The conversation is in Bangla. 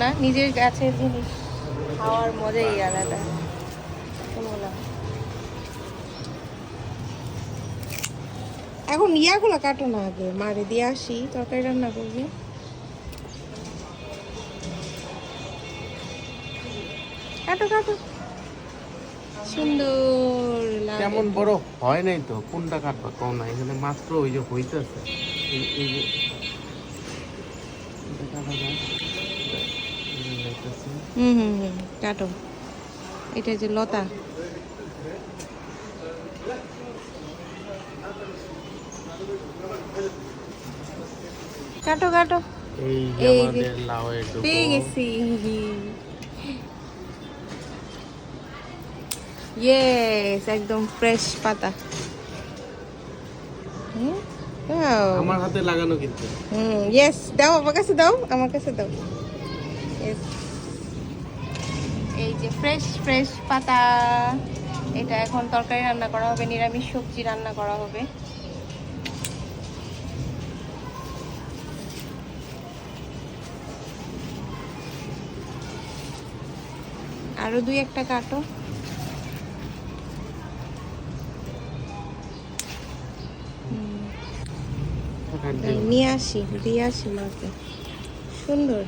না, নিজের গাছের জিনিস খাওয়ার মজাই আলাদা। এখন ইয়াগুলো কাটো না, আগে মারে দিয়ে আসি, তরকারি রান্না করবি। কাটো কাটো, সুন্দর লাগে। তেমন বড় হয় নাই তো, কোনটা কাটবা কম না, এখানে মাত্র ওই যে হইতেছে এই যে কাটো, এটা যে লতা। কাটো কাটো, এই যে আমাদের লাউয়ের ডুবো পেয়ে গেছি। ইয়েস, একদম ফ্রেশ পাতা। আমার হাতে লাগানো কিন্তু। ইয়েস, দাও আমার কাছে, দাও আমার কাছে, দাও। Yes. এই যে ফ্রেশ ফ্রেশ পাতা, এটা এখন তরকারি রান্না করা হবে, নিরামিষ সবজি রান্না করা হবে। আরো দুই একটা কাটো। নিয়ে আসি, দিয়ে আসি মাকে। সুন্দর।